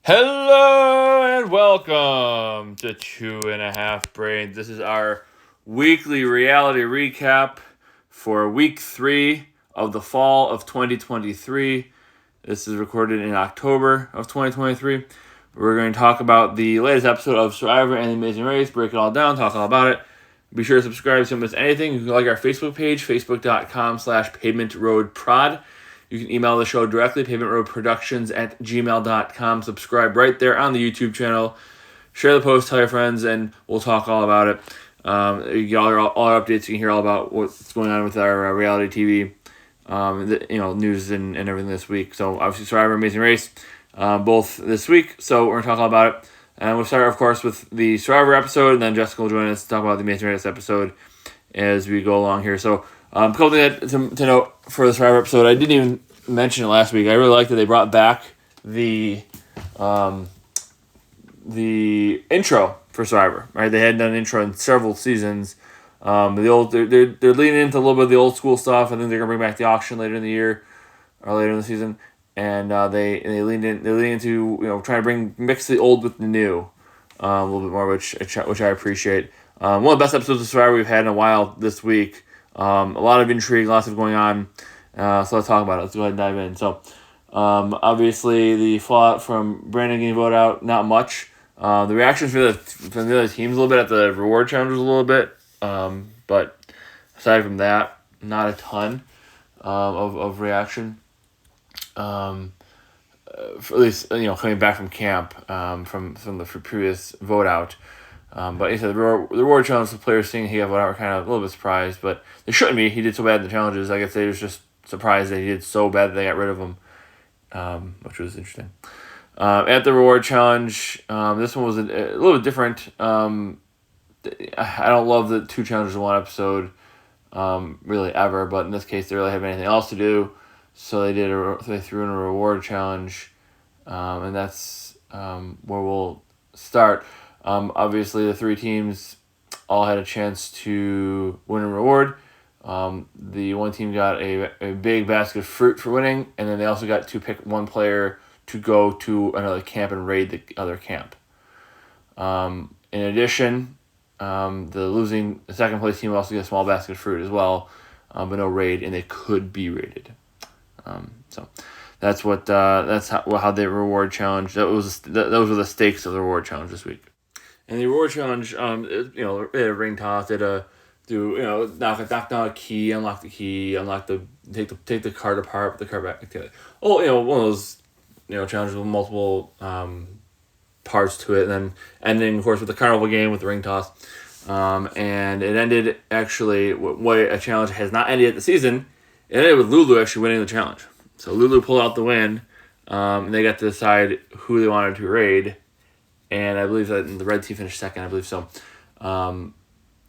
Hello and welcome to 2.5 Brains. This is our weekly reality recap for week 3 of the fall of 2023. This is recorded in October of 2023. We're going to talk about the latest episode of Survivor and The Amazing Race, break it all down, talk all about it. Be sure to subscribe so you don't miss anything. You can like our Facebook page, facebook.com/pavementroadprod. You can email the show directly, pavementroadproductions@gmail.com. Subscribe right there on the YouTube channel. Share the post, tell your friends, and we'll talk all about it. You get all our updates. You can hear all about what's going on with our reality TV, news and everything this week. So obviously Survivor, Amazing Race, both this week. So we're going to talk all about it. And we'll start, of course, with the Survivor episode, and then Jessica will join us to talk about the Amazing Race episode as we go along here. So a couple things to note for the Survivor episode. I didn't even mention it last week. I really like that they brought back the intro for Survivor. Right, they hadn't done an intro in several seasons. They're leaning into a little bit of the old school stuff. I think they're gonna bring back the auction later in the year or later in the season, and they leaned into trying to mix the old with the new a little bit more, which I appreciate. One of the best episodes of Survivor we've had in a while this week. A lot of intrigue, lots of going on. So let's talk about it. Let's go ahead and dive in. So, obviously, the fallout from Brandon getting voted out, not much. The reactions from the other teams a little bit at the reward challenge was a little bit. But aside from that, not a ton of reaction. For at least coming back from camp from the previous vote out. But he said the reward challenge, the players seeing he got voted out were kind of a little bit surprised, but they shouldn't be. He did so bad in the challenges. I guess they was just surprised that he did so bad that they got rid of him, which was interesting. At the reward challenge, this one was a little bit different. I don't love the 2 challenges in one episode, really ever, but in this case they really have anything else to do, so they threw in a reward challenge, and that's where we'll start. Obviously, the 3 teams all had a chance to win a reward. The one team got a big basket of fruit for winning, and then they also got to pick one player to go to another camp and raid the other camp. In addition, the second place team also got a small basket of fruit as well, but no raid, and they could be raided. So that's how the reward challenge. Those were the stakes of the reward challenge this week. And the reward challenge, they had a ring toss, they had knock down a key, unlock the key, take the card apart, put the card back together. Oh, one of those, challenges with multiple parts to it, and then ending, of course, with the carnival game with the ring toss. And it ended, actually, a challenge has not ended yet the season. It ended with Lulu actually winning the challenge. So Lulu pulled out the win, and they got to decide who they wanted to raid. And I believe that the red team finished second, I believe so.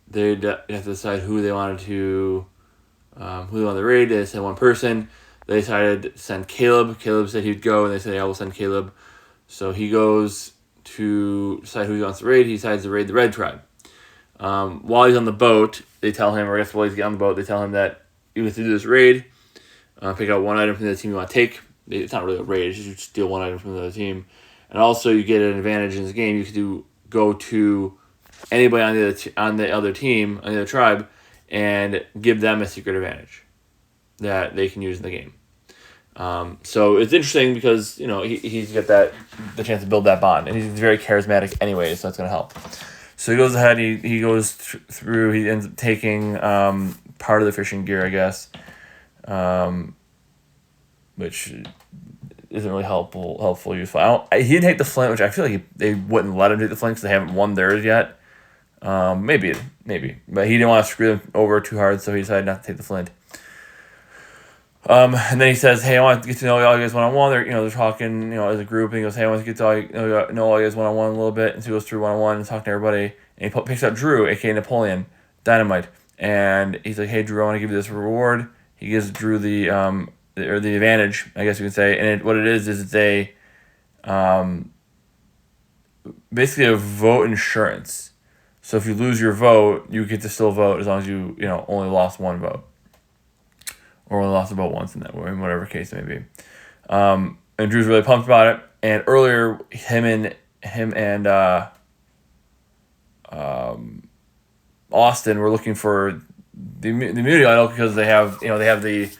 They had to decide who they wanted to raid. They said one person. They decided to send Caleb. Caleb said he'd go, and they said, yeah, we'll send Caleb. So he goes to decide who he wants to raid. He decides to raid the red tribe. While he's on the boat, they tell him, or I guess while he's on the boat, they tell him that you have to do this raid, pick out one item from the team you want to take. It's not really a raid, it's just you steal one item from the other team. And also, you get an advantage in this game. You can go to anybody on the other team, on the other tribe, and give them a secret advantage that they can use in the game. So it's interesting because he's got the chance to build that bond, and he's very charismatic anyway, so that's gonna help. So he goes ahead. He goes through. He ends up taking part of the fishing gear, I guess, which isn't really helpful, useful. He didn't take the flint, which I feel like they wouldn't let him take the flint because they haven't won theirs yet. Maybe, but he didn't want to screw them over too hard, so he decided not to take the flint. And then he says, "Hey, I want to get to know all you guys one-on-one." They're talking, as a group, and he goes, "Hey, I want to get to know all you guys one-on-one a little bit." And so he goes through one-on-one and talking to everybody, and he picks up Drew, aka Napoleon Dynamite, and he's like, "Hey, Drew, I want to give you this reward." He gives Drew the advantage, I guess you could say, and what it is it's a basically a vote insurance. So if you lose your vote, you get to still vote as long as you only lost one vote, or only lost a vote once in whatever case it may be. And Drew's really pumped about it. And earlier, him and Austin were looking for the immunity idol because they have the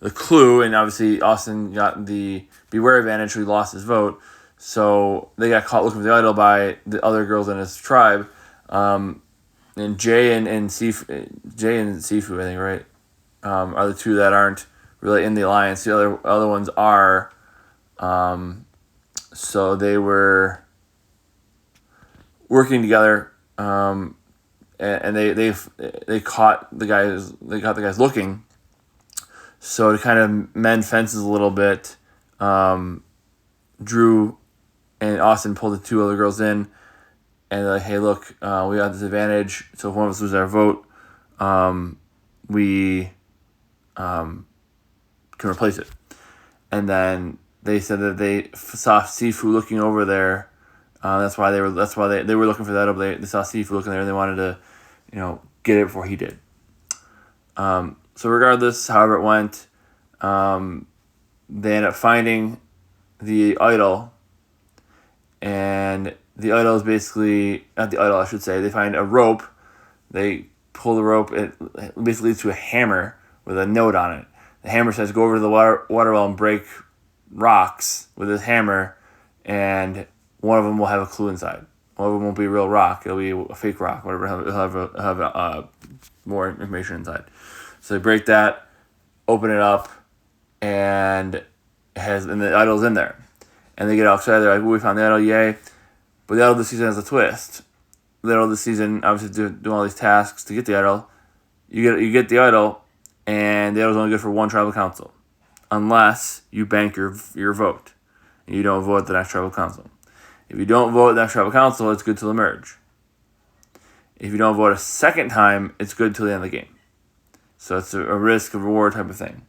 clue, and obviously Austin got the beware advantage, so he lost his vote. So they got caught looking for the idol by the other girls in his tribe, and Jay and Sifu, I think, right, are the two that aren't really in the alliance. The other ones are. So they were working together, and they caught the guys. They got the guys looking. So to kind of mend fences a little bit, Drew and Austin pulled the two other girls in, and they're like, "Hey, look, we got this advantage. So if one of us loses our vote, we can replace it." And then they said that they saw Sifu looking over there. That's why they were looking for that. They saw Sifu looking there, and they wanted to, get it before he did. So regardless, however it went, they end up finding the idol, and the idol is basically, not the idol, I should say, they find a rope, they pull the rope, it basically leads to a hammer with a note on it. The hammer says, go over to the water well and break rocks with this hammer, and one of them will have a clue inside. One of them won't be a real rock, it'll be a fake rock, whatever, it'll have more information inside. So they break that, open it up, and the idol's in there. And they get all excited. They're like, we found the idol, yay. But the idol this season has a twist. The idol this season, obviously doing all these tasks to get the idol. You get the idol, and the idol's only good for one tribal council. Unless you bank your vote. And you don't vote at the next tribal council. If you don't vote at the next tribal council, it's good till the merge. If you don't vote a second time, it's good till the end of the game. So it's a risk, a reward type of thing.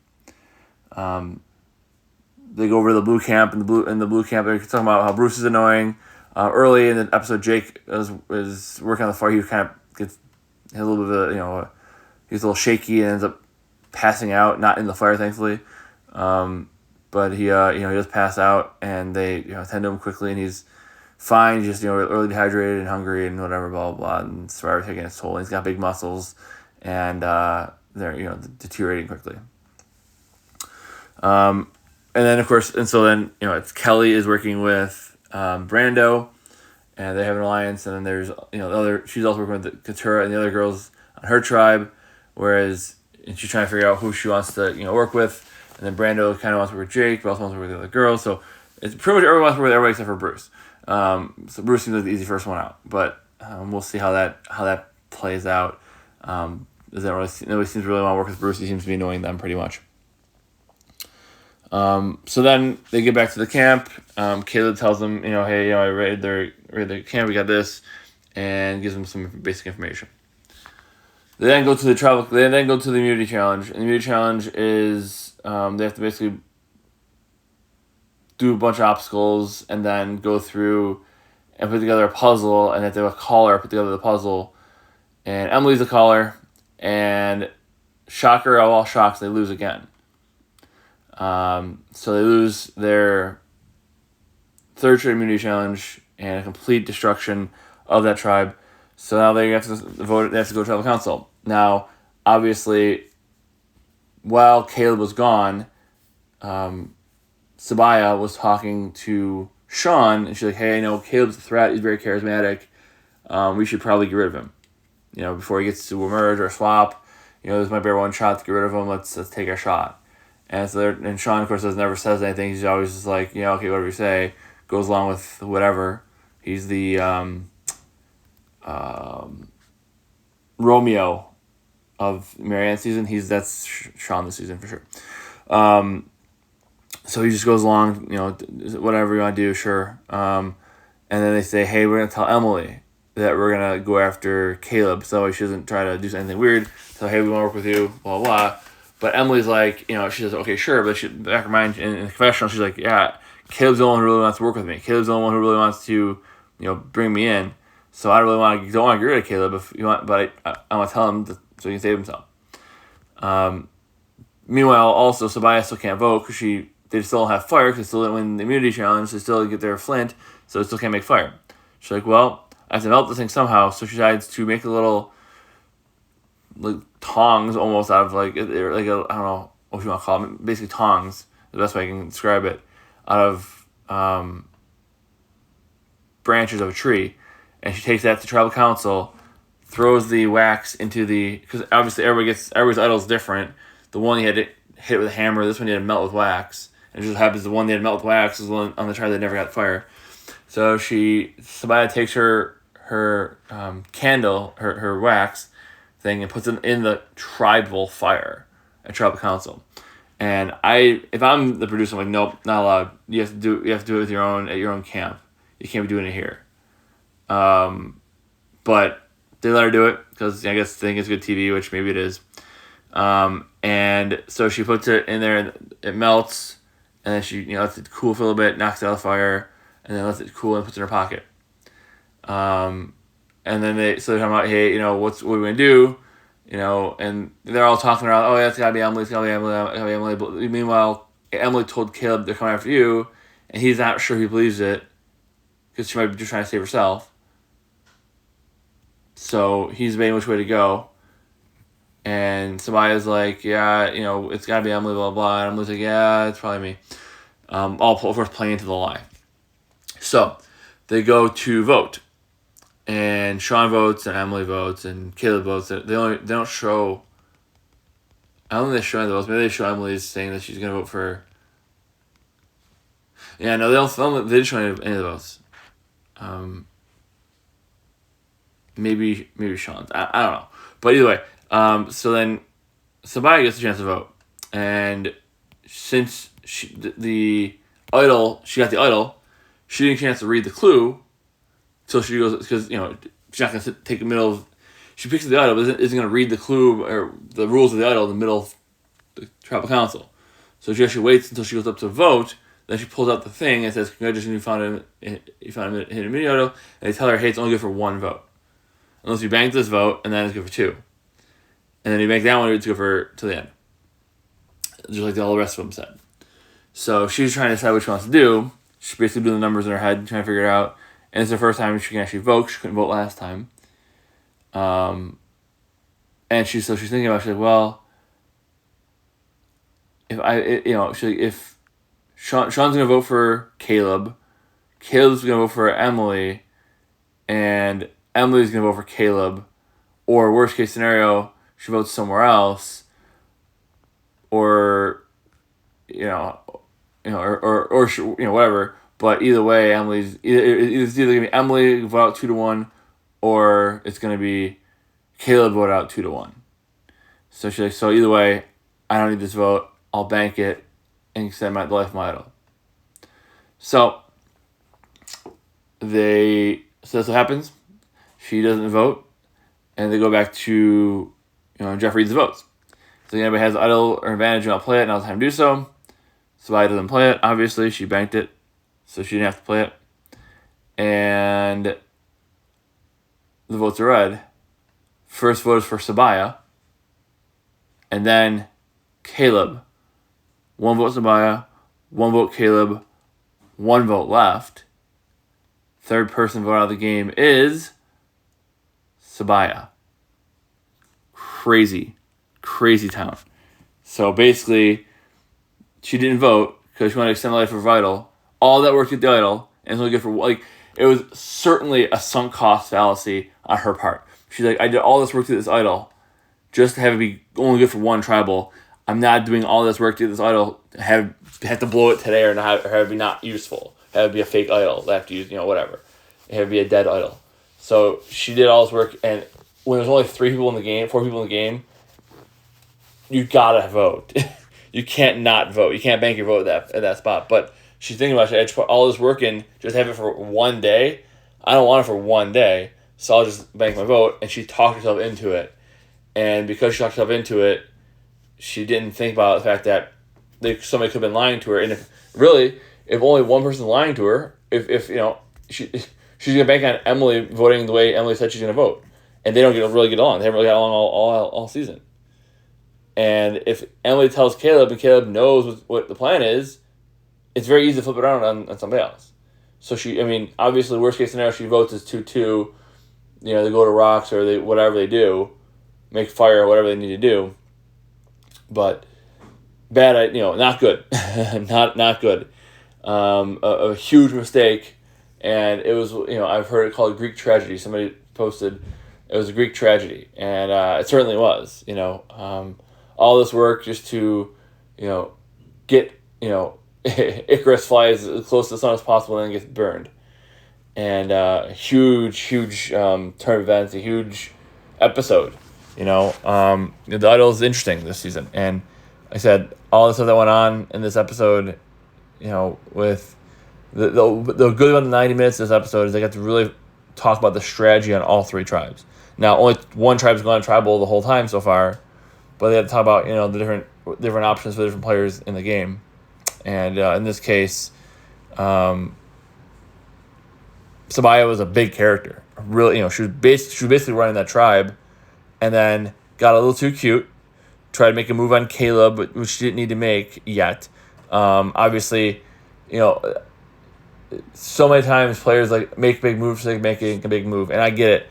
They go over to the blue camp, and the blue camp, they're talking about how Bruce is annoying. Early in the episode, Jake is working on the fire. He kind of has a little bit of he's a little shaky and ends up passing out, not in the fire, thankfully. But he does pass out, and they attend to him quickly, and he's fine. Just early dehydrated and hungry and whatever, blah blah blah. And Survivor taking its toll. And he's got big muscles, and they're deteriorating quickly. And then of course, it's Kelly is working with Brando, and they have an alliance. And then there's she's also working with Katurah and the other girls on her tribe, and she's trying to figure out who she wants to work with. And then Brando kind of wants to work with Jake, but also wants to work with the other girls. So it's pretty much everyone wants to work with everybody except for Bruce. So Bruce seems like the easy first one out, but we'll see how that plays out. Nobody seems to really want to work with Bruce. He seems to be annoying them pretty much. So then they get back to the camp. Caleb tells them, hey, I raided the camp. We got this, and gives them some basic information. They then go to the immunity challenge. And the immunity challenge is they have to basically do a bunch of obstacles and then go through and put together a puzzle. And if they have a caller, put together the puzzle. And Emily's the caller, and shocker of all shocks, they lose again. So they lose their third straight immunity challenge and a complete destruction of that tribe. So now they have to vote. They have to go to tribal council. Now, obviously, while Caleb was gone, Sabaya was talking to Sean, and she's like, "Hey, I know Caleb's a threat. He's very charismatic. We should probably get rid of him. Before he gets to a merge or a swap. This might be our one shot to get rid of him. Let's take our shot." And and Sean, of course, never says anything. He's always just like, okay, whatever you say. Goes along with whatever. He's the Romeo of Marianne's season. That's Sean this season for sure. So he just goes along, whatever you want to do, sure. And then they say, hey, we're going to tell Emily that we're going to go after Caleb so she doesn't try to do anything weird. So, hey, we want to work with you, blah, blah. But Emily's like, she says, okay, sure. But back in her mind, in the confessional, she's like, yeah, Caleb's the one who really wants to work with me. Caleb's the only one who really wants to, bring me in. So I don't want to get rid of Caleb if you want, but I want to tell him so he can save himself. Meanwhile, also, Sabaya still can't vote because she they still don't have fire because they still didn't win the immunity challenge. They still get their flint, so they still can't make fire. She's like, well, I have to melt this thing somehow. So she decides to make a little like tongs almost out of like I don't know what you want to call them. Basically tongs, the best way I can describe it, out of branches of a tree, and she takes that to tribal council, throws the wax into because obviously everybody's idol's different. The one he had to hit with a hammer, this one he had to melt with wax. And it just happens the one they had to melt with wax is the one on the tribe that never got fire. So Sabaya takes her candle, her wax thing, and puts it in the tribal fire at tribal council. And if I'm the producer, I'm like, nope, not allowed. You have to do it with your own camp. You can't be doing it here. But they let her do it because I guess they think it's good TV, which maybe it is. And so she puts it in there, and it melts, and then she lets it cool for a little bit, knocks it out of the fire, and then lets it cool and puts it in her pocket. And then they're talking about, hey, what are we gonna do? And they're all talking around, oh yeah, it's gotta be Emily, But meanwhile, Emily told Caleb they're coming after you, and he's not sure he believes it because she might be just trying to save herself. So he's debating which way to go. And Sabaya's like, yeah, it's gotta be Emily, blah, blah. And Emily's like, yeah, it's probably me. All, of course, playing into the lie. So they go to vote. And Sean votes, and Emily votes, and Caleb votes. They don't show. I don't think they show any of the votes. Maybe they show Emily saying that she's gonna vote for. Yeah, no, they didn't show any of the votes. Maybe Sean's. I don't know, but either way. So then, Sabaya gets a chance to vote, and since she got the idol, she didn't get a chance to read the clue. So she goes, because, she's not going to take the middle of, she picks the idol, but isn't going to read the clue or the rules of the idol in the middle of the tribal council. So she actually waits until she goes up to vote, then she pulls out the thing and says, congratulations, you found a hidden mini idol, and they tell her, hey, it's only good for one vote. Unless you bank this vote, and then it's good for two. And then you bank that one, it's good for to the end. Just like all the rest of them said. So she's trying to decide what she wants to do. She's basically doing the numbers in her head, trying to figure it out. And it's the first time she can actually vote. She couldn't vote last time. And she's thinking about it. She's like, well, if Sean's gonna vote for Caleb, Caleb's gonna vote for Emily, and Emily's gonna vote for Caleb, or worst case scenario, she votes somewhere else, or whatever. But either way, it's either gonna be Emily vote out 2-1, or it's gonna be Caleb vote out 2-1. So she's like, so either way, I don't need this vote. I'll bank it and extend the life of my idol. So that's what happens. She doesn't vote, and they go back to Jeff reads the votes. So anybody has the idol or advantage, and I'll play it. Now's the time to do so. Sabaya doesn't play it. Obviously, she banked it, so she didn't have to play it. And the votes are read. First vote is for Sabaya, and then Caleb. 1 vote Sabaya, 1 vote Caleb, 1 vote left. Third person vote out of the game is Sabaya. Crazy town. So basically, she didn't vote because she wanted to extend the life of her idol. All that worked with the idol, and it's only good for it was certainly a sunk cost fallacy on her part. She's like, I did all this work to this idol just to have it be only good for one tribal. I'm not doing all this work to this idol to have to blow it today or have it be not useful. Have it be a fake idol that I have to use, whatever. Have it be a dead idol. So she did all this work, and when there's only 4 people in the game, you gotta vote. You can't not vote. You can't bank your vote at that spot. But she's thinking about it. I just put all this work in, just have it for one day. I don't want it for one day, so I'll just bank my vote. And she talked herself into it. And because she talked herself into it, she didn't think about the fact that somebody could have been lying to her. And if only one person lying to her, she's gonna bank on Emily voting the way Emily said she's gonna vote, and they don't really get along. They haven't really got along all season. And if Emily tells Caleb, and Caleb knows what the plan is, it's very easy to flip it around on somebody else. So obviously, worst case scenario, she votes as 2-2. They go to rocks or whatever they do, make fire or whatever they need to do. But bad, not good, not good. A huge mistake, and it was I've heard it called Greek tragedy. Somebody posted it was a Greek tragedy, and it certainly was. All this work just to get Icarus flies as close to the sun as possible and then gets burned. And huge turn of events, a huge episode. The Idol is interesting this season. And like I said, all the stuff that went on in this episode, with the good about the 90 minutes of this episode is they got to really talk about the strategy on all three tribes. Now, only one tribe's gone tribal the whole time so far, but they had to talk about the different options for the different players in the game. And in this case, Sabiyah was a big character. Really, she was basically running that tribe, and then got a little too cute. Tried to make a move on Caleb, which she didn't need to make yet. Obviously, so many times players make big moves so they can make a big move, and I get it.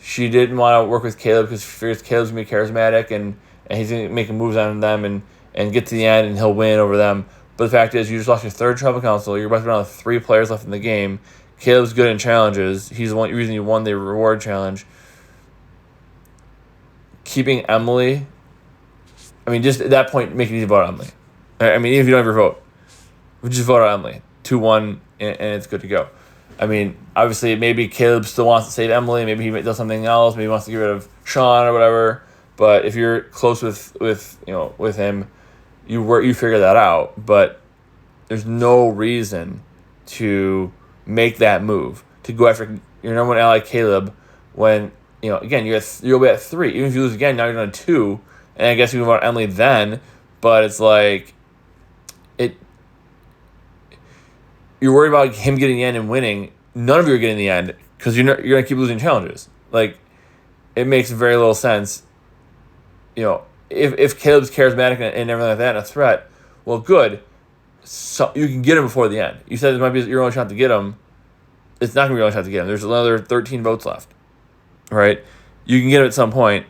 She didn't want to work with Caleb because she figures Caleb's gonna be charismatic and he's gonna make moves on them and get to the end and he'll win over them. But the fact is, you just lost your third tribal council. You're about to be down with 3 players left in the game. Caleb's good in challenges. He's the reason you won the reward challenge. Keeping Emily, just at that point, make it easy to vote on Emily. Even if you don't have your vote, just vote on Emily. 2-1, and it's good to go. Obviously, maybe Caleb still wants to save Emily. Maybe he does something else. Maybe he wants to get rid of Sean or whatever. But if you're close with him, you figure that out. But there's no reason to make that move to go after your number one ally Caleb when again you'll be at 3. Even if you lose again, now you're on 2, and I guess you move on Emily then. But it's you're worried about him getting the end and winning. None of you are getting the end because you're gonna keep losing challenges. It makes very little sense. If Caleb's charismatic and everything like that and a threat, well, good. So you can get him before the end. You said it might be your only shot to get him. It's not gonna be your only shot to get him. There's another 13 votes left, right? You can get him at some point,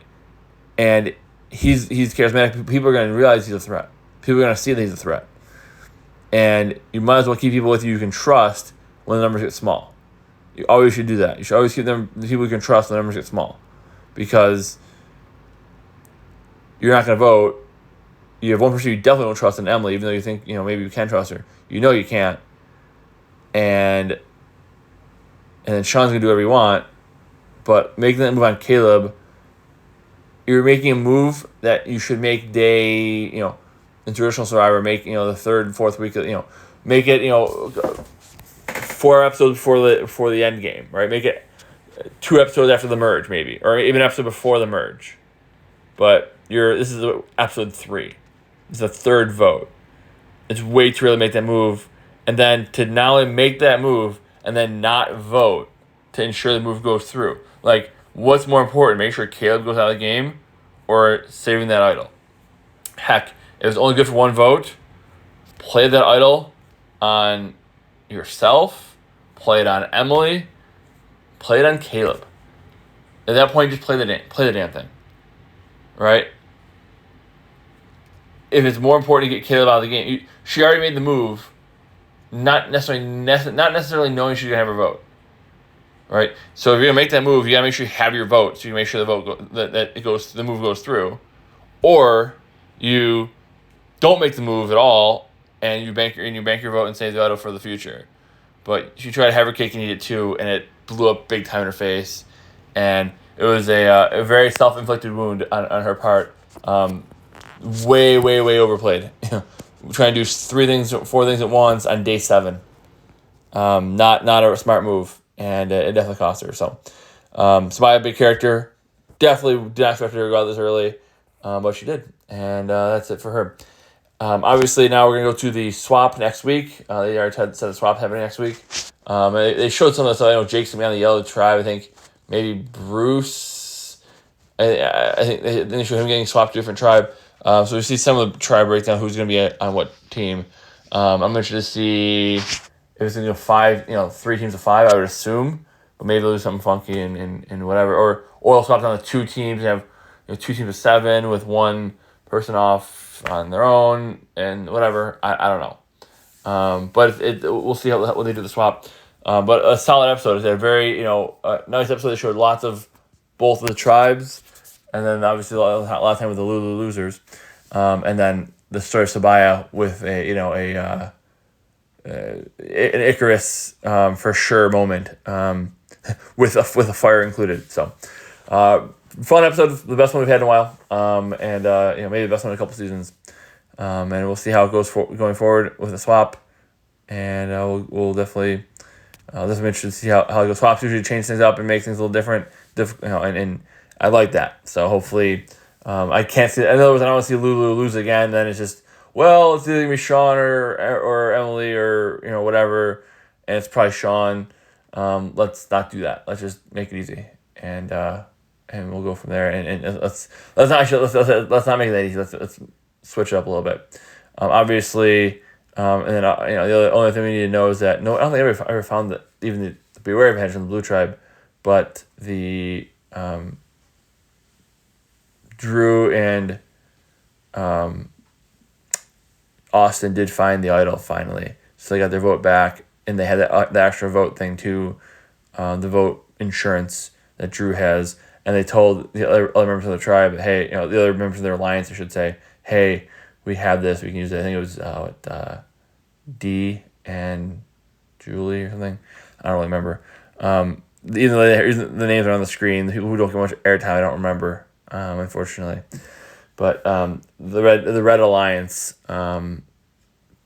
and he's charismatic. People are gonna realize he's a threat. People are gonna see that he's a threat, and you might as well keep people with you can trust when the numbers get small. You always should do that. You should always keep the people you can trust when the numbers get small, because you're not going to vote. You have one person you definitely don't trust in Emily, even though you think maybe you can trust her. You can't. And then Sean's going to do whatever you want. But making that move on Caleb, you're making a move that you should make day, in traditional Survivor, make, the 3rd, 4th week, make it, 4 episodes before the end game, right? Make it 2 episodes after the merge, maybe, or even an episode before the merge. But this is episode 3. It's the 3rd vote. It's way too early to make that move, and then to not only make that move and then not vote to ensure the move goes through. What's more important? Make sure Caleb goes out of the game, or saving that idol. Heck, if it's only good for 1 vote, play that idol on yourself, play it on Emily, play it on Caleb. At that point, just play the damn thing, right? If it's more important to get Caleb out of the game, she already made the move, not necessarily knowing she's gonna have her vote, right? So if you're gonna make that move, you gotta make sure you have your vote, so you make sure the move goes through, or you don't make the move at all, and you bank your vote and save the idol for the future. But she tried to have her cake and eat it too, and it blew up big time in her face, and it was a very self-inflicted wound on her part. Way overplayed. Trying to do 4 things at once on day 7. Not a smart move, and it definitely cost her. So, Sabiyah, big character, definitely did not expect her to go out this early, but she did, and that's it for her. Obviously, now we're gonna go to the swap next week. They already said the swap happening next week. They showed some of the stuff. I know Jake's gonna be on the yellow tribe. I think maybe Bruce. I think they showed him getting swapped to a different tribe. So we see some of the tribe breakdown. Who's gonna be on what team? I'm interested to see if it's going to go 5, 3 teams of 5, I would assume. But maybe they'll do something funky and whatever. Or they'll swap down to 2 teams and have 2 teams of 7 with one person off on their own and whatever. I don't know. But we'll see what they do the swap. But a solid episode. It's a very nice episode. They showed lots of both of the tribes, and then obviously a lot of time with the Lulu losers, and then the story of Sabaya with an Icarus for sure moment with a fire included. So fun episode, the best one we've had in a while, and maybe the best one in a couple seasons. And we'll see how it goes going forward with the swap, and we'll definitely. I'm interested to see how it goes. Swaps usually change things up and make things a little different. And I like that. So hopefully, I can't see. In other words, I don't want to see Lulu lose again. Then it's just it's either gonna be Sean or Emily or whatever, and it's probably Sean. Let's not do that. Let's just make it easy, and we'll go from there. And let's not make it that easy. Let's switch it up a little bit. Obviously. And then the only thing we need to know is that I don't think I ever found that even the Beware of Hedge in the Blue Tribe, but the Drew and Austin did find the idol finally, so they got their vote back, and they had the extra vote thing too, the vote insurance that Drew has, and they told the other members of the tribe, hey, the other members of their alliance, I should say, hey, we have this, we can use it. I think it was D and Julie or something. I don't really remember. Even though the names are on the screen, the people who don't get much airtime, I don't remember, unfortunately. But the Red Alliance,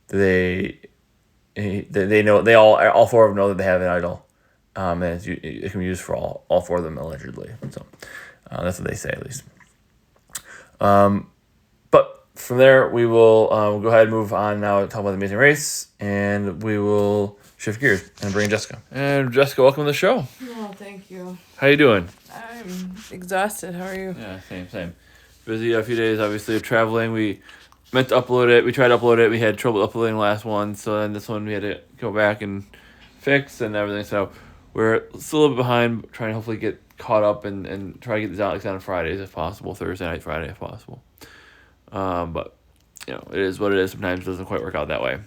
they know, they all 4 of them know that they have an idol, and it can be used for all 4 of them allegedly. So that's what they say at least. But from there, we will we'll go ahead and move on now to talk about the Amazing Race, and we will shift gears and bring Jessica. And Jessica, welcome to the show. Oh, thank you. How you doing? I'm exhausted. How are you? Yeah, same. Busy a few days, obviously, of traveling. We meant to upload it. We tried to upload it. We had trouble uploading the last one, so then this one we had to go back and fix and everything. So we're still a little bit behind, trying to hopefully get caught up and try to get these out on Fridays if possible, Thursday night, Friday if possible. But it is what it is. Sometimes it doesn't quite work out that way.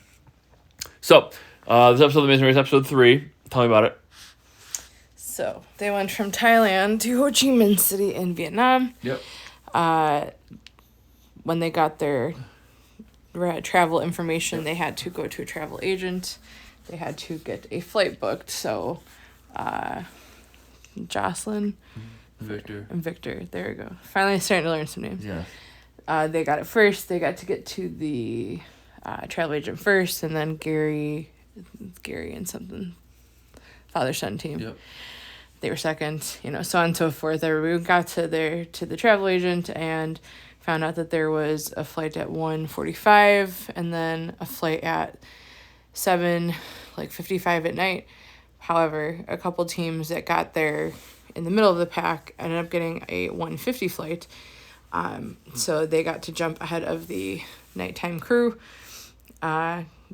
So, this episode of The Amazing Race, episode 3. Tell me about it. So, they went from Thailand to Ho Chi Minh City in Vietnam. Yep. When they got their travel information, they had to go to a travel agent. They had to get a flight booked. So, Jocelyn. Victor. And Victor. There we go. Finally starting to learn some names. Yeah. They got it first. They got to get to the travel agent first, and then Gary and something, father-son team. Yep. They were second, so on and so forth. We got to the travel agent and found out that there was a flight at 1:45 and then a flight at 7:55 at night. However, a couple teams that got there in the middle of the pack ended up getting a 1:50 flight. So they got to jump ahead of the nighttime crew,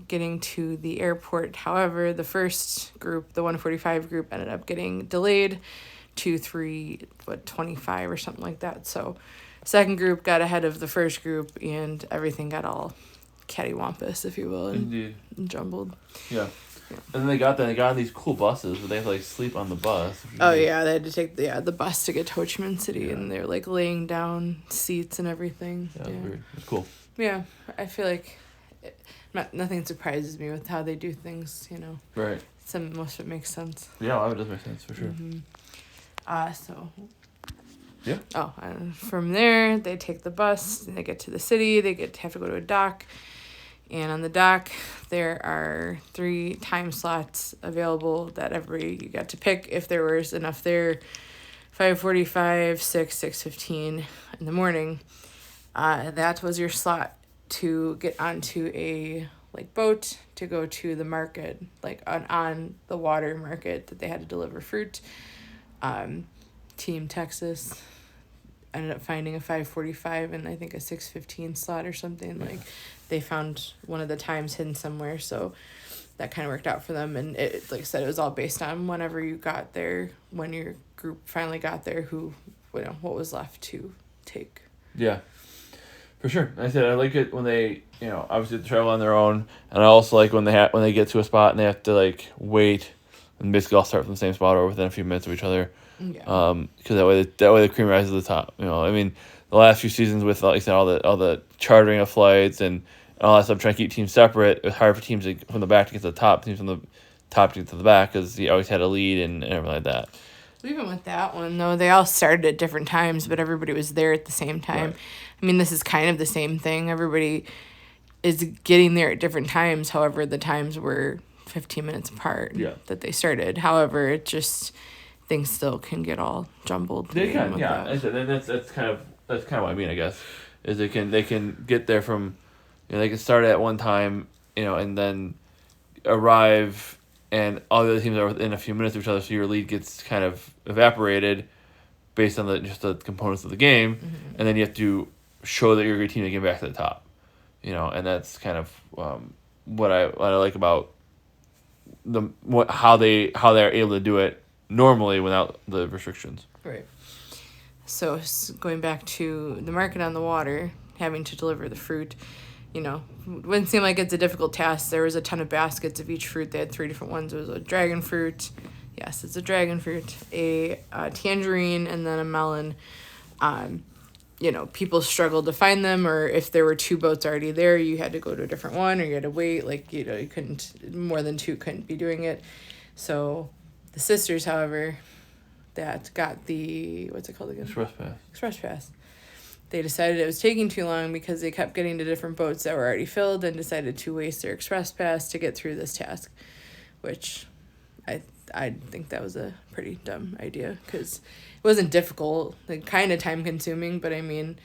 getting to the airport. However, the first group, the 1:45 group, ended up getting delayed to 3:25 or something like that. So second group got ahead of the first group, and everything got all cattywampus, if you will, and jumbled. Yeah. And then they got on these cool buses, but they had to sleep on the bus. Oh yeah, they had to take the bus to get to Ho Chi Minh City, and they're laying down seats and everything. Yeah, weird. It's cool. Yeah, I feel like nothing surprises me with how they do things. Right. Most of it makes sense. Yeah, it does make sense for sure. So. Yeah. Oh, and from there they take the bus and they get to the city. They have to go to a dock. And on the dock, there are 3 time slots available that you got to pick if there was enough there. 5:45, 6:15 in the morning. That was your slot to get onto a boat to go to the market, on the water market that they had to deliver fruit. Team Texas ended up finding a 5:45 and I think a 6:15 slot or something. Like they found one of the times hidden somewhere, so that kind of worked out for them. And it, like I said, it was all based on whenever you got there, when your group finally got there, who, what was left to take. Yeah, for sure. I said I like it when they, obviously travel on their own, and I also like when they get to a spot and they have to like wait, and basically all start from the same spot or within a few minutes of each other. Yeah. Because that way the cream rises to the top. I mean, the last few seasons with, like I said, all the chartering of flights and all that stuff, trying to keep teams separate, it was hard for teams from the back to get to the top, teams from the top to get to the back, because you always had a lead and everything like that. Even with that one, though, they all started at different times, but everybody was there at the same time. Right. I mean, this is kind of the same thing. Everybody is getting there at different times. However, the times were 15 minutes apart that they started. However, it just, things still can get all jumbled. They can, yeah. And that's kind of what I mean, I guess, is they can get there from, they can start at one time, and then arrive, and all the other teams are within a few minutes of each other, so your lead gets kind of evaporated based on just the components of the game, and then you have to show that you're a good team to get back to the top, and that's kind of what I like about how they're able to do it normally without the restrictions. Right. So going back to the market on the water, having to deliver the fruit, wouldn't seem like it's a difficult task. There was a ton of baskets of each fruit. They had 3 different ones. It was a dragon fruit. Yes, it's a dragon fruit. A tangerine, and then a melon. People struggled to find them, or if there were 2 boats already there, you had to go to a different one, or you had to wait. Like, you couldn't, more than 2 couldn't be doing it. So the sisters, however, that got the, what's it called again? Express Pass. They decided it was taking too long because they kept getting to different boats that were already filled, and decided to waste their Express Pass to get through this task, which I think that was a pretty dumb idea, because it wasn't difficult, like kind of time consuming, but I mean,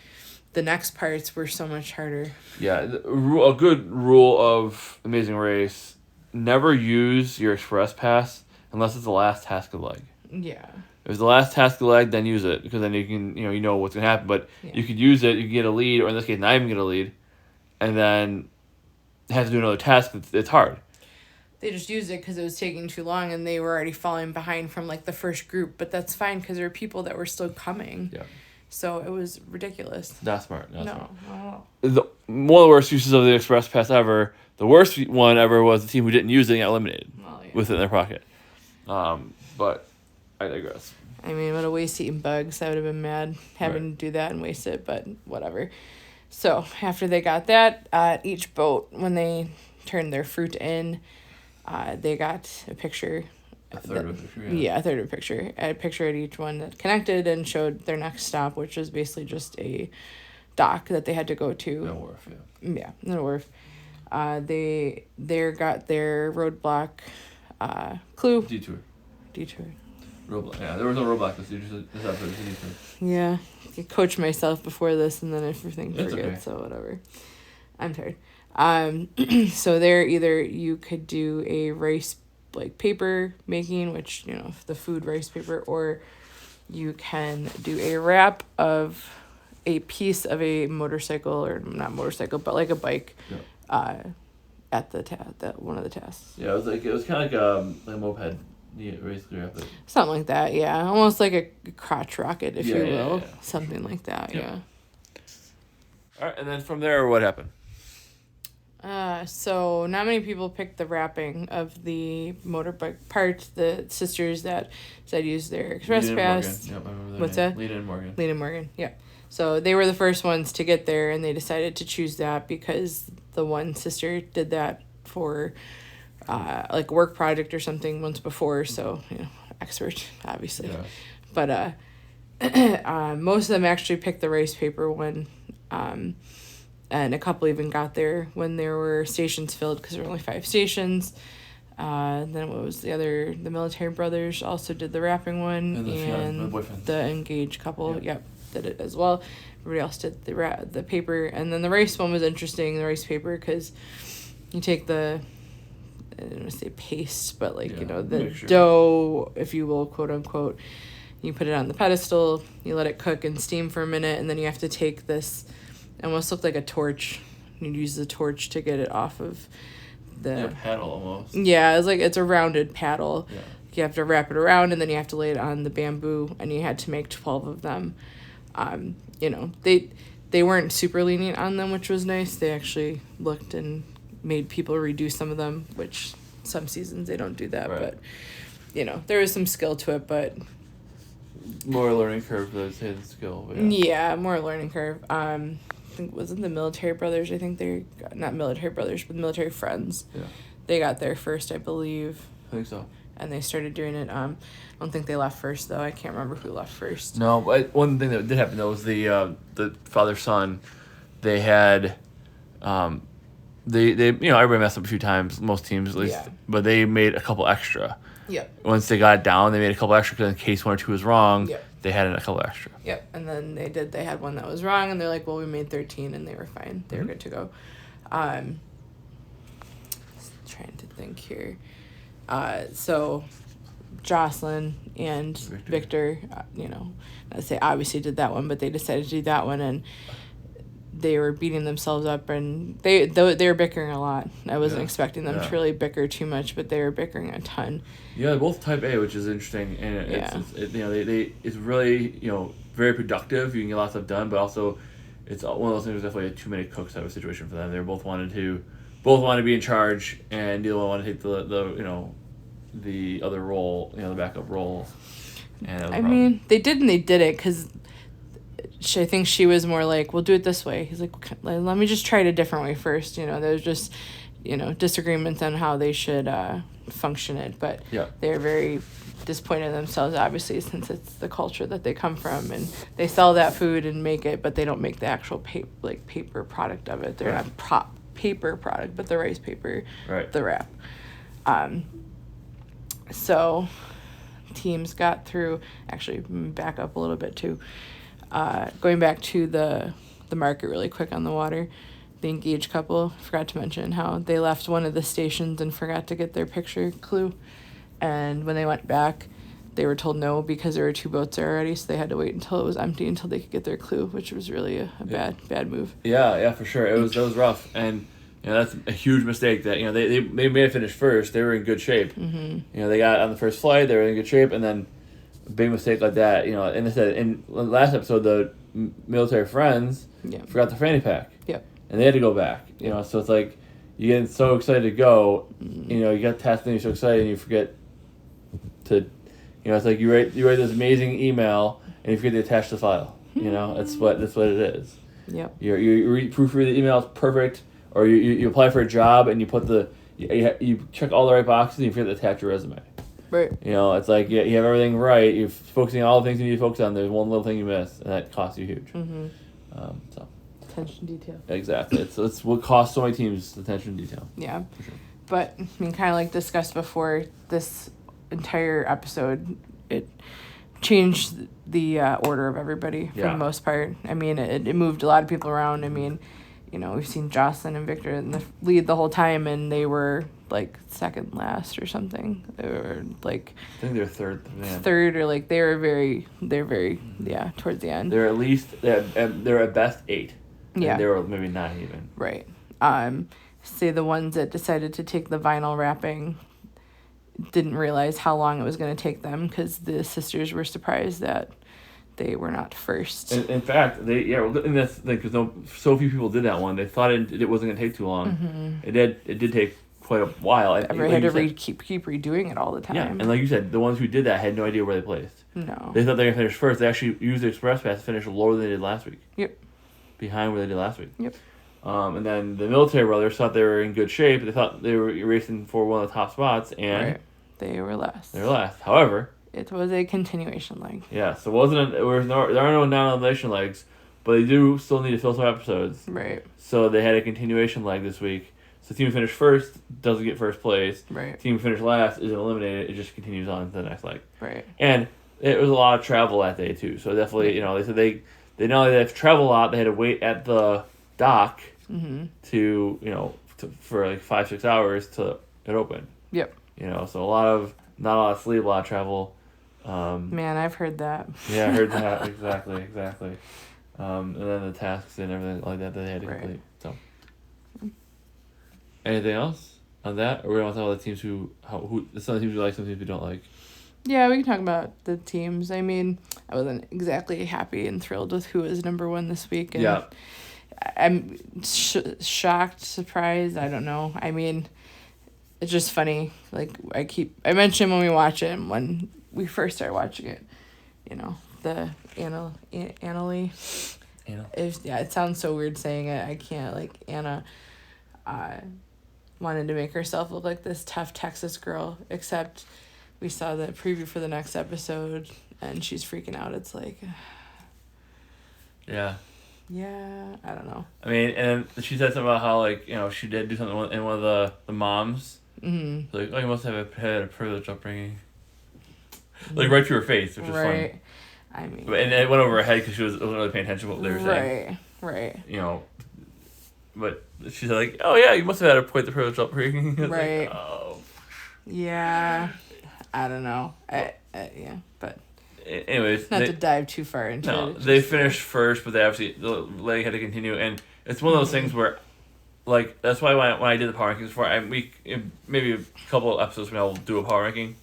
the next parts were so much harder. Yeah, a good rule of Amazing Race: never use your Express Pass unless it's the last task of the leg. Yeah. If it's the last task of the leg, then use it, because then you can, you know what's going to happen. But you could use it, you can get a lead, or in this case, not even get a lead, and then have to do another task. It's hard. They just used it because it was taking too long, and they were already falling behind from, like, the first group. But that's fine, because there were people that were still coming. Yeah. So it was ridiculous. Not smart. Not smart. One of the worst uses of the Express Pass ever, the worst one ever, was the team who didn't use it and got eliminated with it in their pocket. But I digress. I mean, what a waste eating bugs. I would have been mad having to do that and waste it, but whatever. So after they got that, each boat, when they turned their fruit in, they got a picture. A third of a picture, yeah. A third of a picture. A picture at each one that connected and showed their next stop, which was basically just a dock that they had to go to. No wharf, yeah. Yeah, no wharf. They got their roadblock clue. Detour. Roadblock. Yeah, there was no roadblock this episode. Detour. Yeah, I coached myself before this, and then everything forgets, okay. So whatever. I'm tired. So there, either you could do a rice, like, paper making, which, the food rice paper, or you can do a wrap of a piece of a motorcycle, or not motorcycle, but like a bike, at the one of the tasks. Yeah, it was kind of like a moped. Yeah, basically wrap it. Something like that, yeah. Almost like a crotch rocket, if you will. Yeah. Something like that, yeah. All right, and then from there, what happened? So not many people picked the wrapping of the motorbike part. The sisters that said use their Express Pass. Yep, I remember What's that? Lena and Morgan. Lena and Morgan, yeah. So they were the first ones to get there, and they decided to choose that because the one sister did that for like a work project or something once before, so expert, obviously. Yeah. But most of them actually picked the rice paper one, and a couple even got there when there were stations filled, because there were only 5 stations. Then what was the other? The Military Brothers also did the wrapping one, and the engaged couple, did it as well. Everybody else did the paper, and then the rice one was interesting. The rice paper, because you take the, I don't want to say paste, but the mixture. dough, if you will, quote unquote. You put it on the pedestal, you let it cook and steam for a minute, and then you have to take this, it almost looked like a torch. You use the torch to get it off of the... paddle almost. Yeah, it's a rounded paddle. Yeah. You have to wrap it around, and then you have to lay it on the bamboo, and you had to make 12 of them. They weren't super lenient on them, which was nice. They actually looked and made people redo some of them, which some seasons they don't do that. Right. But, there is some skill to it, but... More learning curve for those hidden skill. But yeah, more learning curve. I think, was it the Military Brothers? I think they're... Not Military Brothers, but Military Friends. Yeah. They got there first, I believe. I think so. And they started doing it. I don't think they left first, though. I can't remember who left first. No, but one thing that did happen, though, was the father-son, they had... They everybody messed up a few times, most teams at least, but they made a couple extra. Yep. Once they got it down, they made a couple extra because in case one or two was wrong, they had a couple extra. Yep, and then they had one that was wrong, and they're like, well, we made 13, and they were fine. They were good to go. Trying to think here. So Jocelyn and Victor, not to say obviously did that one, but they decided to do that one, and they were beating themselves up, and they were bickering a lot. I wasn't expecting them to really bicker too much, but they were bickering a ton. Yeah, they're both type A, which is interesting, and it's really very productive. You can get lots of done, but also it's one of those things. Definitely a too many cooks type of situation for them. They both wanted to be in charge, and neither one wanted to take the other role, the backup role. And they did, and they did it because. I think she was more like, we'll do it this way. He's like, let me just try it a different way first. There's just, disagreements on how they should function it. But they're very disappointed in themselves, obviously, since it's the culture that they come from. And they sell that food and make it, but they don't make the actual paper product of it. They're not paper product, but the rice paper, the wrap. So teams got through, actually, back up a little bit too. Going back to the market really quick on the water, the engaged couple, forgot to mention how they left one of the stations and forgot to get their picture clue. And when they went back, they were told no because there were 2 boats there already, so they had to wait until it was empty until they could get their clue, which was really a bad move. Yeah, for sure. That was rough. And that's a huge mistake that, they may have finished first. They were in good shape. Mm-hmm. They got on the first flight, they were in good shape, and then a big mistake like that, and they said in the last episode, the Military Friends forgot the fanny pack. Yep. And they had to go back, so it's like you get so excited to go, you got tasked and you're so excited and you forget to, it's like you write this amazing email and you forget to attach the file, that's what it is. Yep. You proofread the email, it's perfect, or you apply for a job and you put you check all the right boxes and you forget to attach your resume. Right. It's like you have everything right. You're focusing on all the things you need to focus on. There's one little thing you miss, and that costs you huge. Mm-hmm. Attention to detail. Exactly. It's what costs so many teams, attention to detail. Yeah. For sure. But, kind of like discussed before, this entire episode, it changed the order of everybody for the most part. It moved a lot of people around. We've seen Jocelyn and Victor in the lead the whole time, and they were second last or something, or I think they're third. Third, or they're very towards the end. They're at least they're at best 8. Yeah, and they were maybe 9 even. Right. Say the ones that decided to take the vinyl wrapping didn't realize how long it was going to take them because the sisters were surprised that they were not first. In fact, and that's because so few people did that one. They thought it wasn't going to take too long. Mm-hmm. It did take quite a while. Everybody had to keep redoing it all the time. Yeah, and like you said, the ones who did that had no idea where they placed. No. They thought they were going to finish first. They actually used the Express Pass to finish lower than they did last week. Yep. Behind where they did last week. Yep. And then the Military Brothers thought they were in good shape. They thought they were racing for one of the top spots, and they were last. However, it was a continuation leg. Yeah, so there are no non-elimination legs, but they do still need to fill some episodes. Right. So they had a continuation leg this week. So the team who finished first doesn't get first place. Right. Team who finished last isn't eliminated. It just continues on to the next leg. Right. And it was a lot of travel that day too. So definitely, they said they not only had to travel a lot, they had to wait at the dock for 5-6 hours till it opened. Yep. So not a lot of sleep, a lot of travel. Man, I've heard that. Yeah, I heard that. Exactly. And then the tasks and everything like that they had to complete. So, anything else on that, or we want to talk about the teams who some teams we like, some teams we don't like. Yeah, we can talk about the teams. I mean, I wasn't exactly happy and thrilled with who was number one this week. And Yeah. I'm shocked, surprised. I don't know. I mean, it's just funny. Like I mentioned when we watch it, when we first started watching it, the Annalie. Anna. It sounds so weird saying it. I can't, like, Anna wanted to make herself look like this tough Texas girl, except we saw the preview for the next episode and she's freaking out. It's like, Yeah. yeah, I don't know. I mean, and she said something about how, like, she did do something in one of the moms. Mm-hmm. Like, oh, you must have had a privileged upbringing. Like, right to her face, which was Right. fun. I mean, And it went over her head because she wasn't really paying attention to what they were saying. Right. But she's like, oh yeah, you must have had quite the privileged upbringing. Right. Like, oh. Yeah. I don't know. Yeah, but Anyways. not to dive too far into No, it. they finished first, but they obviously, the leg had to continue. And it's one of those things where, like, that's why when I did the power rankings before, maybe a couple of episodes from now we'll do a power ranking,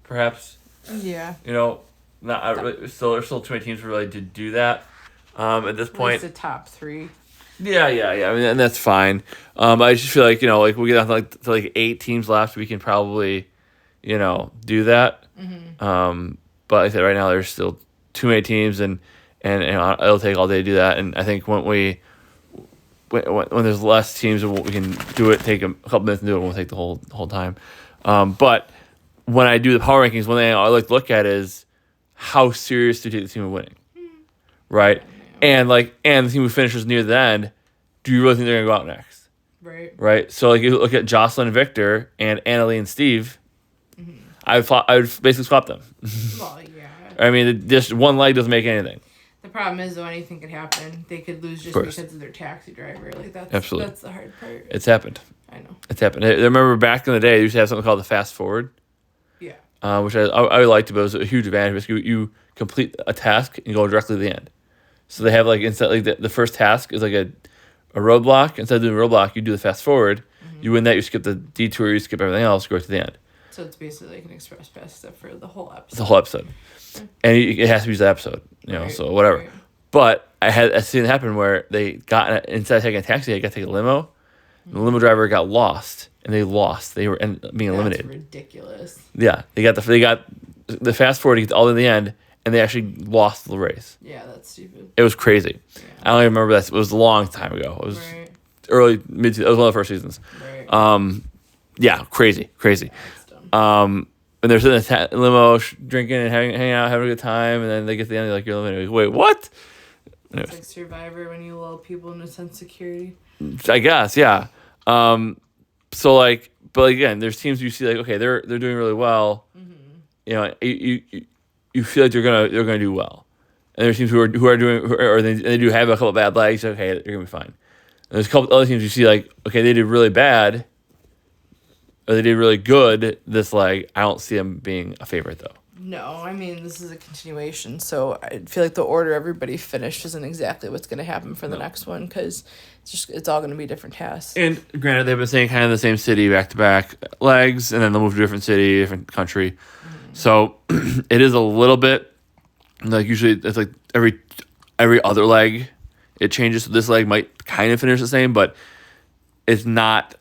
perhaps. Yeah. There's still too many teams for really to do that. At this point, At least the top three. Yeah. I mean, and that's fine. I just feel like we get down to like 8 teams left, we can probably, do that. Mm-hmm. But like I said, right now there's still too many teams, and it'll take all day to do that. And I think when there's less teams, we can do it. Take a couple minutes and do it. It won't take the whole time. But when I do the power rankings, one thing I like to look at is how serious do you take the team of winning, right? And the team who finishes near the end, do you really think they're gonna go out next? Right. So like you look at Jocelyn and Victor and Annalie and Steve, I would basically swap them. Well, yeah. I mean, just one leg doesn't make anything. The problem is, though, anything could happen. They could lose just because of their taxi driver. Like Absolutely. That's the hard part. It's happened. I know. It's happened. I remember back in the day, they used to have something called the fast forward. Yeah. Which I liked, but it was a huge advantage. You complete a task and go directly to the end. So they have instead the first task is like a roadblock. Instead of doing a roadblock, you do the fast forward. Mm-hmm. You win that, you skip the detour, you skip everything else, go to the end. So it's basically like an express pass stuff for the whole episode. The whole episode. And it has to be the episode, so whatever. Right. But I seen it happen where they got, instead of taking a taxi, they got to take a limo. Mm-hmm. The limo driver got lost, and they lost. They were being eliminated. That's ridiculous. Yeah, they got the fast forward to get all in the end, and they actually lost the race. Yeah, that's stupid. It was crazy. Yeah. I don't even remember that. It was a long time ago. It was early, mid. It was one of the first seasons. Right. Yeah, crazy. And they're sitting in the limo, drinking and hanging out, having a good time, and then they get to the end, you're eliminated. Wait, what? It's like Survivor when you lull people into sense of security. I guess, yeah. So but again, there's teams you see okay, they're doing really well. Mm-hmm. You feel like they're gonna do well, and there's teams who are doing or they do have a couple of bad legs. Okay, they're gonna be fine. And there's a couple other teams you see okay, they did really bad. Or they did really good this leg. I don't see them being a favorite, though. No, I mean, this is a continuation, so I feel like the order everybody finished isn't exactly what's going to happen for the next one, because it's all going to be different tasks. And granted, they've been staying kind of in the same city back-to-back legs, and then they'll move to a different city, different country. Mm-hmm. So it is a little bit, usually it's every other leg, it changes. So this leg might kind of finish the same, but it's not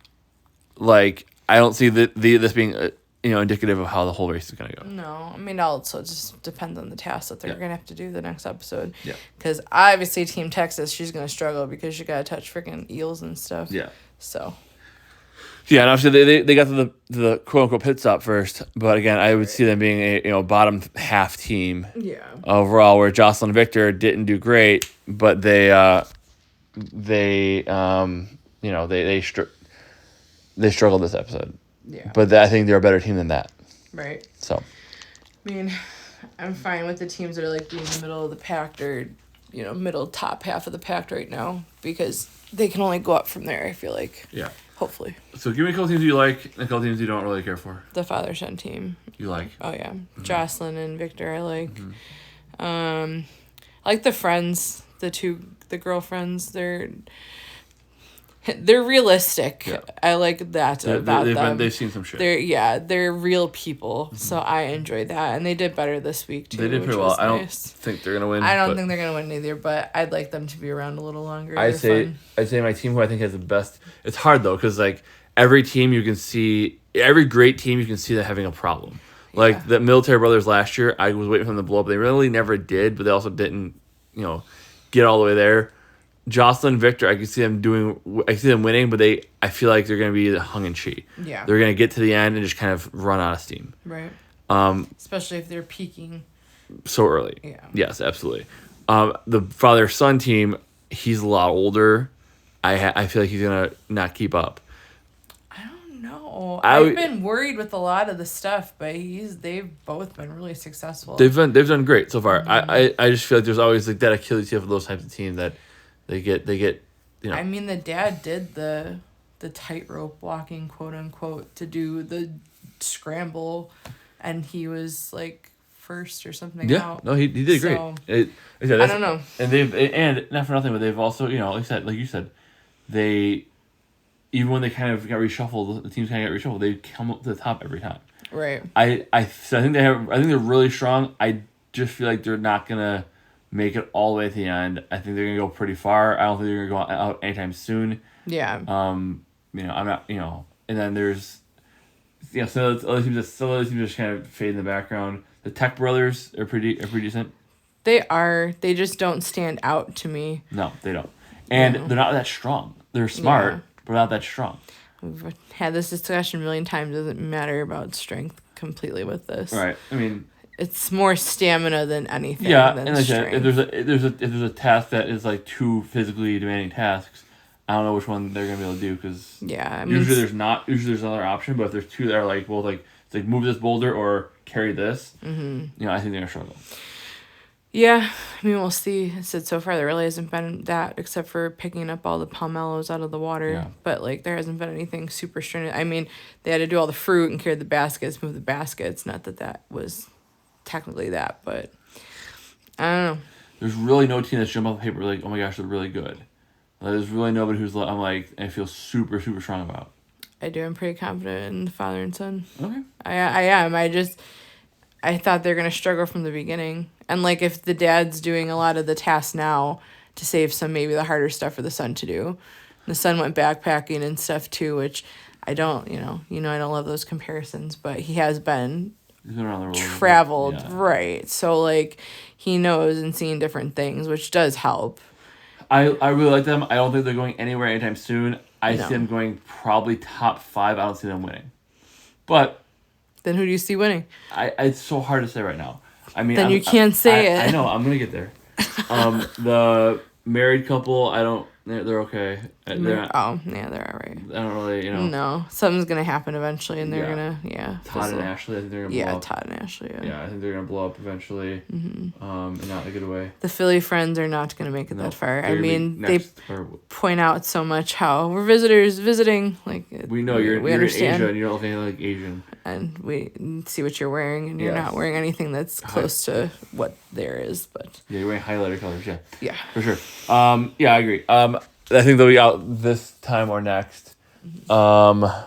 I don't see this being indicative of how the whole race is going to go. No, I mean, also it just depends on the tasks that they're going to have to do the next episode. Yeah. Because obviously Team Texas, she's going to struggle because she got to touch freaking eels and stuff. Yeah. So. Yeah, and obviously they got to the quote unquote pit stop first, but again, I would see them being a bottom half team. Yeah. Overall, where Jocelyn and Victor didn't do great, but they struggled this episode. Yeah. But I think they're a better team than that. Right. So. I mean, I'm fine with the teams that are being in the middle of the pack or middle top half of the pack right now because they can only go up from there, I feel like. Yeah. Hopefully. So give me a couple teams you like and a couple teams you don't really care for. The father-son team. You like. Oh, yeah. Jocelyn and Victor I like. I like the friends, the girlfriends. They're realistic. Yeah. I like that about them. They've seen some shit. They're real people, so I enjoyed that, and they did better this week too. They did pretty well. I don't think they're gonna win. I don't think they're gonna win either, but I'd like them to be around a little longer. I'd say my team who I think has the best. It's hard though, because like every great team you can see that having a problem. Like the Military Brothers last year, I was waiting for them to blow up. They really never did, but they also didn't, get all the way there. Jocelyn, Victor, I see them winning, but I feel like they're going to be hung and chi. Yeah. They're going to get to the end and just kind of run out of steam. Right. Especially if they're peaking so early. Yeah. Yes, absolutely. The father-son team, he's a lot older. I feel like he's going to not keep up. I don't know. I've been worried with a lot of the stuff, but they've both been really successful. They've done great so far. I just feel like there's always like that Achilles heel for those types of teams that they get. I mean, the dad did the tightrope walking, quote unquote, to do the scramble, and he was like first or something. Out. No, he did great. I don't know. And not for nothing, but they've also like you said, they even when they kind of got reshuffled, the teams kind of got reshuffled. They come up to the top every time. Right. I think they're really strong. I just feel like they're not gonna make it all the way to the end. I think they're gonna go pretty far. I don't think they're gonna go out anytime soon. Yeah. I'm not. And then there's, some of the other teams just kind of fade in the background. The Tech Brothers are pretty decent. They are. They just don't stand out to me. No, they don't. And they're not that strong. They're smart, but not that strong. We've had this discussion a million times. It doesn't matter about strength completely with this. Right. I mean, it's more stamina than anything. Yeah, than and like strength. if there's a task that is like two physically demanding tasks, I don't know which one they're gonna be able to do because usually there's not. Usually there's another option, but if there's two that are like both like it's like move this boulder or carry this, I think they're gonna struggle. Yeah, I mean we'll see. I said so far there really hasn't been that except for picking up all the pomelos out of the water. Yeah. But like there hasn't been anything super stringent. I mean they had to do all the fruit and carry the baskets, move the baskets. Not that was technically that, but I don't know. There's really no team that's jumped off the paper like, oh my gosh, they're really good. Like, there's really nobody who's I'm like I feel super super strong about. I do. I'm pretty confident in the father and son. Okay. I am. I thought they're gonna struggle from the beginning, and like if the dad's doing a lot of the tasks now to save some maybe the harder stuff for the son to do. The son went backpacking and stuff too, which I don't. I don't love those comparisons, but he has been. He's been around the world. Traveled, right. So, like, he knows and seeing different things, which does help. I really like them. I don't think they're going anywhere anytime soon. I see them going probably top 5. I don't see them winning. But... Then who do you see winning? It's so hard to say right now. I mean... Then you can't say it. I know. I'm going to get there. The married couple, I don't... They're okay. Yeah, they're all right. I don't really, No, something's gonna happen eventually, and they're gonna, Todd and Ashley, I think they're gonna blow up. Yeah, Todd and Ashley, Yeah, I think they're gonna blow up eventually. And not in a good way. The Philly friends are not gonna make it that far. I mean, they point out so much how we're visitors visiting. Like we know you're in Asia and you're not looking like Asian. And we see what you're wearing, and you're not wearing anything that's close to what there is. But yeah, you're wearing highlighter colors. Yeah. Yeah. For sure. Yeah, I agree. I think they'll be out this time or next. Gosh,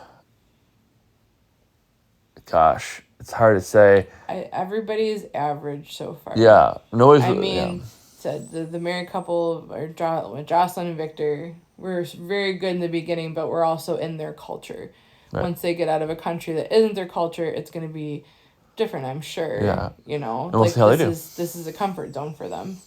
it's hard to say. Everybody is average so far. Yeah, nobody's. I mean, said the married couple or Jocelyn and Victor were very good in the beginning, but we're also in their culture. Right. Once they get out of a country that isn't their culture, it's going to be different, I'm sure. Yeah. And we'll see how they do. This is a comfort zone for them.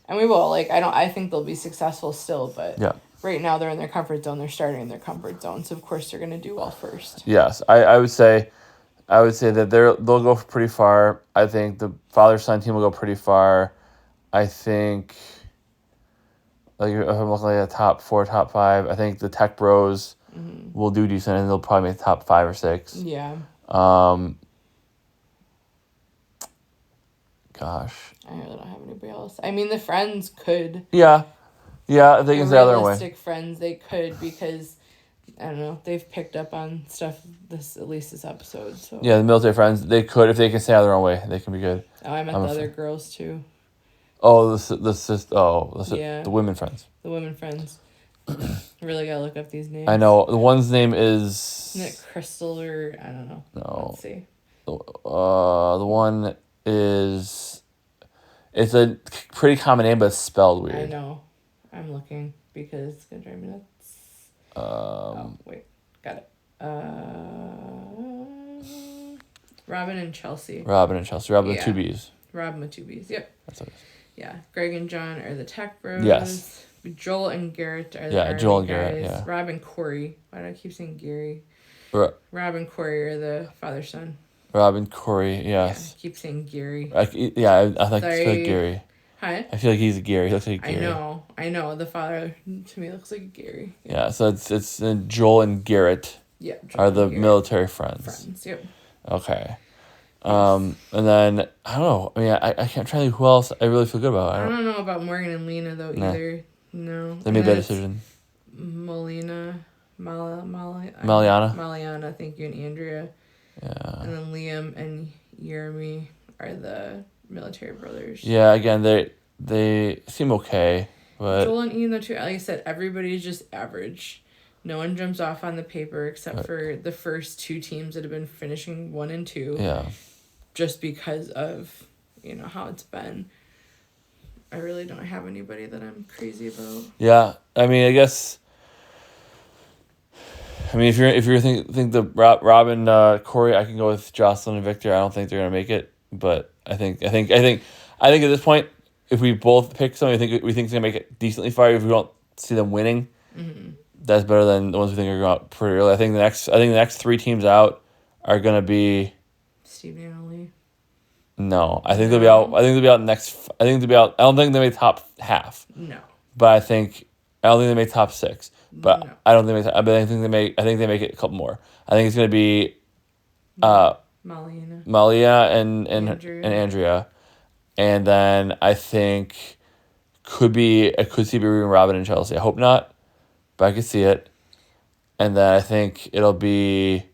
And we will. I think they'll be successful still, but right now they're in their comfort zone. They're starting in their comfort zone, so of course they're going to do well first. Yes, I would say that they'll go pretty far. I think the father-son team will go pretty far. I think, like if I'm looking at the top 4, top 5, I think the Tech Bros will do decent, and they'll probably make the top 5 or 6. Yeah. Gosh. I really don't have anybody else. I mean, the Friends could. Yeah. Yeah, if they can stay out of their way. Realistic Friends, they could, because I don't know, they've picked up on stuff at least this episode. So Yeah, the military friends, they could, if they can stay out of their own way, they can be good. Oh, I meant the other girls too. Oh, the women friends. The women friends. I really gotta look up these names. I know. The one's name is... Isn't it Crystal or... I don't know. No. Let's see. The one is... It's a pretty common name, but it's spelled weird. I know. I'm looking because it's gonna drive me nuts. Wait. Got it. Robin and Chelsea. Robin with two B's. Robin with two B's. Yep. That's what it is. Yeah. Greg and John are the tech bros. Yes. Joel and Garrett are the Joel and guys. Garrett, yeah. Rob and Corey. Why do I keep saying Gary? Rob and Corey are the father-son. Rob and Corey, yes. Yeah, I keep saying Gary. I think it's like Gary. Hi? I feel like he's a Gary. He looks like a Gary. I know. The father, to me, looks like a Gary. Yeah, so it's Joel and Garrett are the military friends. Yep. Okay. And then, I don't know. I mean, I can't try to think who else I really feel good about. I don't know about Morgan and Lena, though, either. No. They made a bad decision. Maliana. Thank you, and Andrea. Yeah. And then Liam and Jeremy are the military brothers. Yeah, again, they seem okay, but... Joel and Ian, though, too, like I said, everybody's just average. No one jumps off on the paper except for the first two teams that have been finishing 1 and 2. Yeah. Just because of, how it's been. I really don't have anybody that I'm crazy about. Yeah, I mean, I guess... I mean, if you think the Rob and Corey, I can go with Jocelyn and Victor. I don't think they're gonna make it, but I think at this point, if we both pick somebody we think is gonna make it decently far, if we don't see them winning, that's better than the ones we think are going out pretty early. I think the next 3 teams out are gonna be Steve and Lee. No, I think they'll be out. I think they'll be out next. I think they'll be out. I don't think they make top half. No. But I don't think they make top 6. But No. I don't think they. But I think they make. I think they make it a couple more. I think it's gonna be, Malia and Andrea, and then I think I could see Robin and Chelsea. I hope not, but I could see it, and then I think it'll be,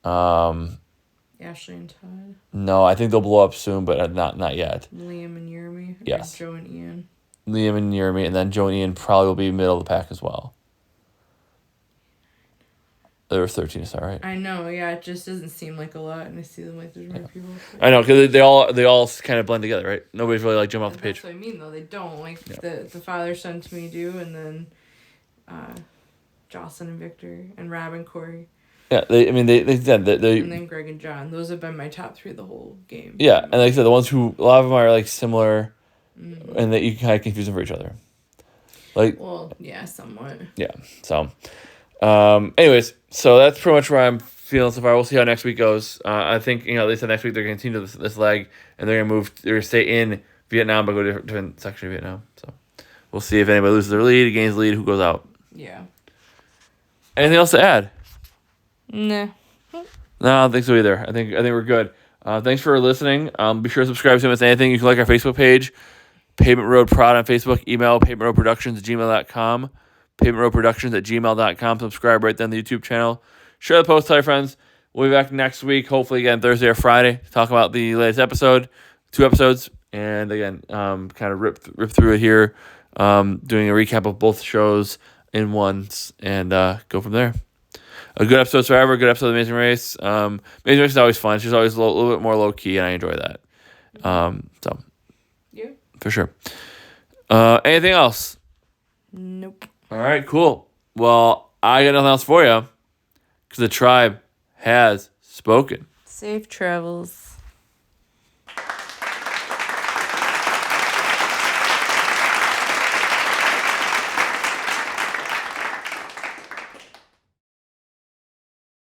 Ashley and Todd. No, I think they'll blow up soon, but not yet. Liam and Jeremy. Yes. Joe and Ian. Liam and Jeremy, and then Joe and Ian probably will be middle of the pack as well. They were 13, is that right? I know, yeah. It just doesn't seem like a lot, and I see them like there's more people. I know, because they all kind of blend together, right? Nobody's really jumping off the page. That's what I mean, though. They don't. The father son to me do, and then Jocelyn and Victor, and Rob and Corey. Yeah, they and then Greg and John. Those have been my top 3 the whole game. Yeah, and like I said, the ones who a lot of them are similar, and that you can kind of confuse them for each other. Well, yeah, somewhat. Yeah. So, anyways, so that's pretty much where I'm feeling so far. We'll see how next week goes. I think they said next week they're going to continue this leg, and they're going to stay in Vietnam, but go to a different section of Vietnam. So, we'll see if anybody loses their lead, gains lead, who goes out. Yeah. Anything else to add? Nah. No, I don't think so either. I think we're good. Thanks for listening. Be sure to subscribe to miss anything. You can like our Facebook page, Pavement Road Prod on Facebook. Email pavementroadproductions@gmail.com. pavementroadproductions@gmail.com. Subscribe right then to the YouTube channel. Share the post, tell your friends. We'll be back next week, hopefully again Thursday or Friday, to talk about the latest episode, 2 episodes, and again, kind of rip through it here, doing a recap of both shows in once, and go from there. A good episode of Survivor, a good episode of Amazing Race. Amazing Race is always fun. She's always a little bit more low key, and I enjoy that. So Yeah. For sure. Anything else? Nope. All right, cool. Well, I got nothing else for you because the tribe has spoken. Safe travels.